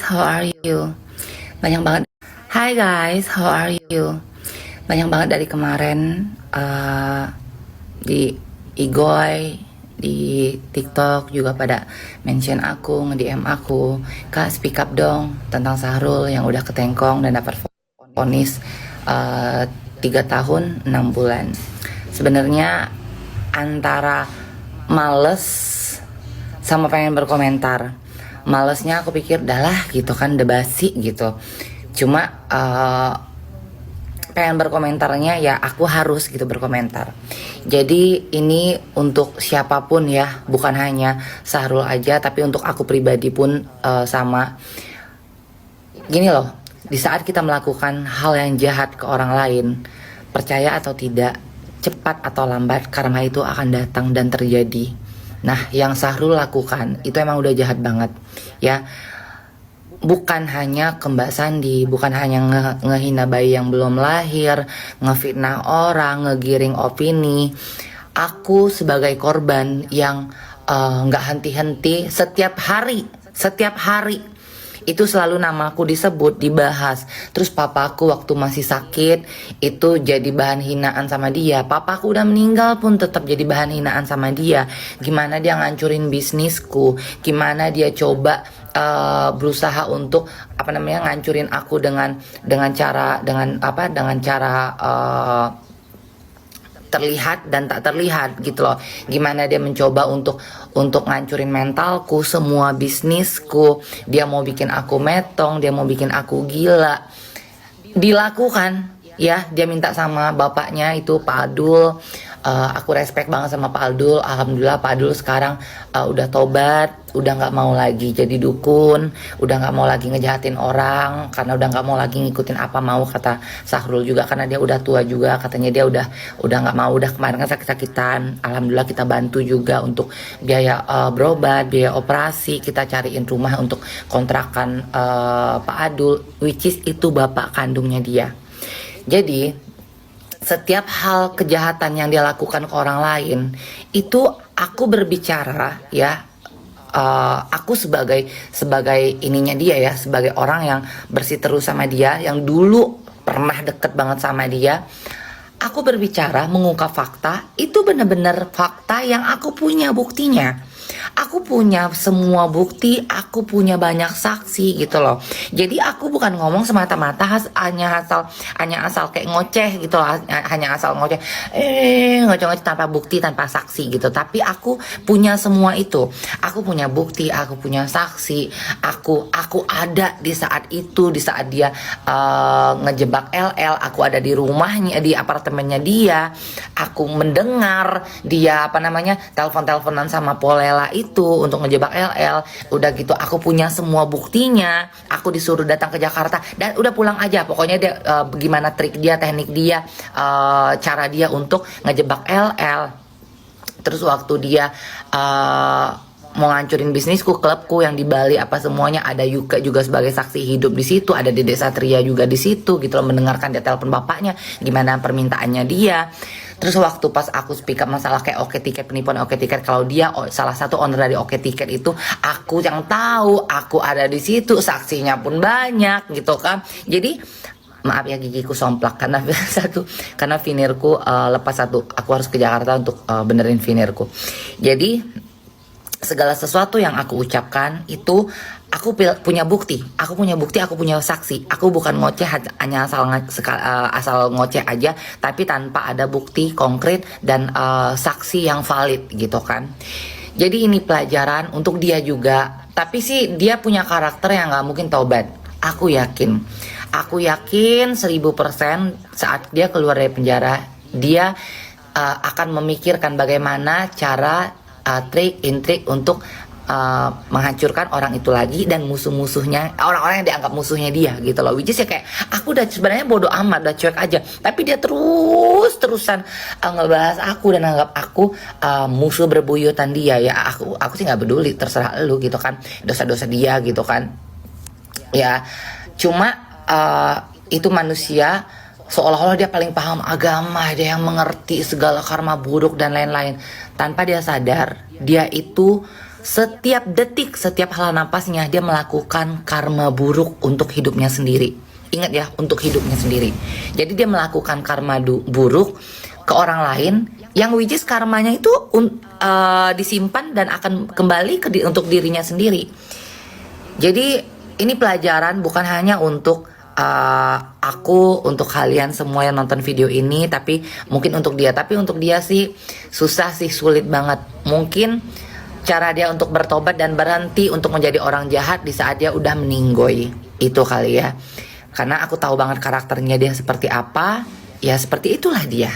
How are you? Banyak banget. Hi guys, how are you? Banyak banget dari kemarin di Igoy, di TikTok juga pada mention aku, nge-DM aku, Kak speak up dong tentang Sahrul yang udah ketengkong dan dapat vonis 3 tahun 6 bulan. Sebenarnya antara males sama pengen berkomentar. Malesnya aku pikir dah gitu kan, udah basi gitu. Cuma pengen berkomentarnya ya aku harus gitu berkomentar. Jadi ini untuk siapapun ya, bukan hanya Sahrul aja, tapi untuk aku pribadi pun sama. Gini loh, di saat kita melakukan hal yang jahat ke orang lain, percaya atau tidak, cepat atau lambat karma itu akan datang dan terjadi. Nah, yang Sahrul lakukan itu emang udah jahat banget, ya. Bukan hanya ke Mbak Sandi, bukan hanya ngehina bayi yang belum lahir, ngefitnah orang, ngegiring opini. Aku sebagai korban yang nggak henti-henti setiap hari itu selalu namaku disebut, dibahas. Terus papaku waktu masih sakit itu jadi bahan hinaan sama dia. Papaku udah meninggal pun tetap jadi bahan hinaan sama dia. Gimana dia ngancurin bisnisku, gimana dia coba berusaha untuk ngancurin aku dengan cara terlihat dan tak terlihat gitu loh. Gimana dia mencoba untuk ngancurin mentalku, semua bisnisku. Dia mau bikin aku metong, dia mau bikin aku gila. Dilakukan ya, dia minta sama bapaknya itu Pak Adul. Aku respect banget sama Pak Adul. Alhamdulillah Pak Adul sekarang udah tobat, udah nggak mau lagi jadi dukun, udah nggak mau lagi ngejahatin orang, karena udah nggak mau lagi ngikutin apa mau kata Sahrul juga, karena dia udah tua juga, katanya dia udah nggak mau, udah kemarin kan sakit-sakitan. Alhamdulillah kita bantu juga untuk biaya berobat, biaya operasi, kita cariin rumah untuk kontrakan Pak Adul, which is itu bapak kandungnya dia. Jadi setiap hal kejahatan yang dia lakukan ke orang lain itu aku berbicara ya, aku sebagai ininya dia ya, sebagai orang yang bersih terus sama dia, yang dulu pernah deket banget sama dia. Aku berbicara mengungkap fakta, itu benar-benar fakta yang aku punya buktinya. Aku punya semua bukti, aku punya banyak saksi gitu loh. Jadi aku bukan ngomong semata-mata hanya asal kayak ngoceh gitu loh, hanya asal ngoceh, ngoceh-ngoceh tanpa bukti, tanpa saksi gitu. Tapi aku punya semua itu. Aku punya bukti, aku punya saksi. Aku ada di saat itu, di saat dia ngejebak LL. Aku ada di rumahnya, di apartemennya dia. Aku mendengar dia telepon-teleponan sama Polela itu untuk ngejebak LL. Udah gitu aku punya semua buktinya. Aku disuruh datang ke Jakarta dan udah pulang aja. Pokoknya dia gimana trik dia, teknik dia, cara dia untuk ngejebak LL. Terus waktu dia mau ngancurin bisnisku, klubku yang di Bali apa semuanya, ada Yuka juga sebagai saksi hidup di situ, ada Dede Satria juga di situ gitu loh, mendengarkan dia telepon bapaknya, gimana permintaannya dia. Terus waktu pas aku speak up masalah kayak Oke Tiket, penipuan Oke Tiket, kalau dia salah satu owner dari Oke Tiket itu, aku yang tahu, aku ada di situ, saksinya pun banyak gitu kan. Jadi maaf ya gigiku somplak karena karena vinirku lepas satu, aku harus ke Jakarta untuk benerin vinirku. Jadi segala sesuatu yang aku ucapkan itu aku punya bukti, aku punya saksi. Aku bukan ngoceh hanya asal ngoceh aja, tapi tanpa ada bukti konkret dan saksi yang valid gitu kan. Jadi ini pelajaran untuk dia juga. Tapi sih dia punya karakter yang nggak mungkin taubat. Aku yakin 1000% saat dia keluar dari penjara, dia akan memikirkan bagaimana cara trik untuk menghancurkan orang itu lagi dan musuh-musuhnya, orang-orang yang dianggap musuhnya dia gitu loh. Which is ya kayak aku udah sebenarnya bodoh amat, udah cuek aja, tapi dia terusan ngebahas aku dan anggap aku musuh berbuyutan dia. Ya aku sih nggak peduli, terserah lu gitu kan, dosa-dosa dia gitu kan ya. Cuma itu manusia, seolah-olah dia paling paham agama, dia yang mengerti segala karma buruk dan lain-lain. Tanpa dia sadar, dia itu setiap detik, setiap hala napasnya dia melakukan karma buruk untuk hidupnya sendiri. Ingat ya, untuk hidupnya sendiri. Jadi dia melakukan karma buruk ke orang lain, yang which is karmanya itu disimpan dan akan kembali untuk dirinya sendiri. Jadi ini pelajaran bukan hanya untuk aku, untuk kalian semua yang nonton video ini, tapi mungkin untuk dia. Tapi untuk dia sih susah sih, sulit banget. Mungkin cara dia untuk bertobat dan berhenti untuk menjadi orang jahat di saat dia udah meninggoy. Itu kali ya. Karena aku tahu banget karakternya dia seperti apa. Ya seperti itulah dia.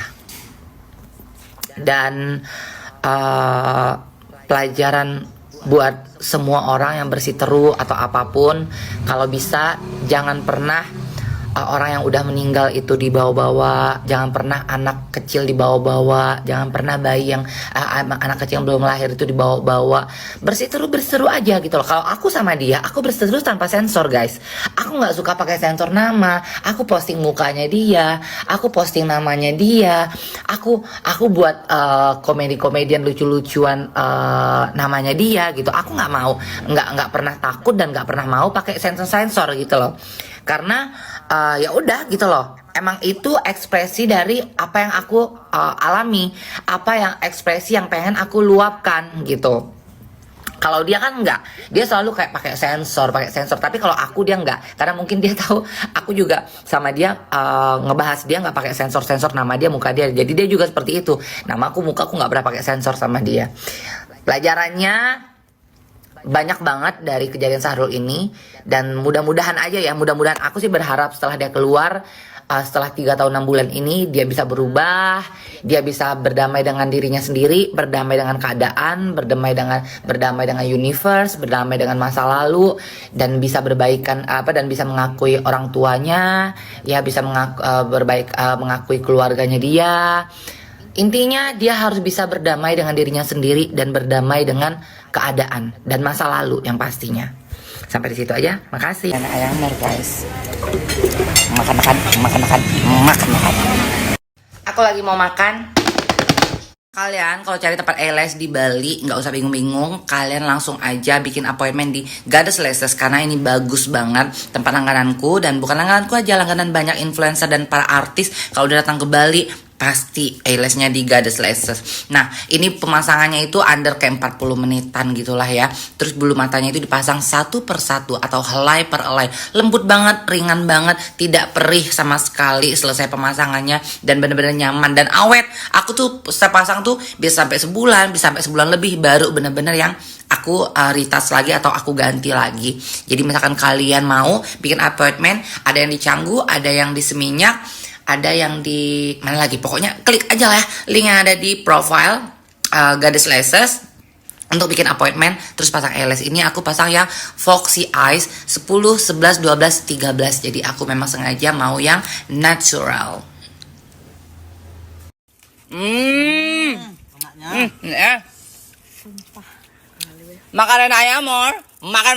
Dan pelajaran buat semua orang yang bersiteru atau apapun, kalau bisa jangan pernah orang yang udah meninggal itu dibawa-bawa, jangan pernah anak kecil dibawa-bawa, jangan pernah bayi yang anak kecil yang belum lahir itu dibawa-bawa. Berseteru aja gitu loh. Kalau aku sama dia, aku berseteru tanpa sensor guys. Aku nggak suka pakai sensor nama. Aku posting mukanya dia, aku posting namanya dia, aku buat komedian lucu-lucuan namanya dia gitu. Aku nggak mau, nggak pernah takut dan nggak pernah mau pakai sensor gitu loh. Karena ya udah gitu loh. Emang itu ekspresi dari apa yang aku alami, apa yang ekspresi yang pengen aku luapkan gitu. Kalau dia kan enggak, dia selalu kayak pakai sensor. Tapi kalau aku dia enggak, karena mungkin dia tahu aku juga sama dia ngebahas dia nggak pakai sensor nama dia, muka dia. Jadi dia juga seperti itu. Nama aku, muka aku nggak pernah pakai sensor sama dia. Pelajarannya banyak banget dari kejadian Sahrul ini, dan mudah-mudahan aja ya, mudah-mudahan aku sih berharap setelah dia keluar, setelah 3 tahun 6 bulan ini dia bisa berubah, dia bisa berdamai dengan dirinya sendiri, berdamai dengan keadaan, berdamai dengan universe, berdamai dengan masa lalu, dan bisa berbaikan dan bisa mengakui orang tuanya, ya bisa mengakui keluarganya dia. Intinya dia harus bisa berdamai dengan dirinya sendiri dan berdamai dengan keadaan dan masa lalu yang pastinya. Sampai di situ aja. Makasih. Ayam guys. Makan. Aku lagi mau makan. Kalian kalau cari tempat les di Bali nggak usah bingung-bingung, kalian langsung aja bikin appointment di Goddess Lashes karena ini bagus banget tempat langgananku, dan bukan langgananku aja, langganan banyak influencer dan para artis. Kalau udah datang ke Bali pasti eyelashnya di Goddess Lashes. Nah ini pemasangannya itu under kayak 40 menitan gitulah ya. Terus bulu matanya itu dipasang satu per satu atau helai per helai, lembut banget, ringan banget, tidak perih sama sekali selesai pemasangannya, dan bener-bener nyaman dan awet. Aku tuh sepasang tuh bisa sampai sebulan, bisa sampai sebulan lebih, baru bener-bener yang aku retouch lagi atau aku ganti lagi. Jadi misalkan kalian mau bikin appointment, ada yang di Canggu, ada yang di Seminyak, ada yang di mana lagi, pokoknya klik aja lah ya link yang ada di profile Goddess Lashes untuk bikin appointment. Terus pasang eyelash ini aku pasang yang Foxy Eyes 10, 11, 12, 13. Jadi aku memang sengaja mau yang natural. Ya. Makanan ayam, Mor. Makan.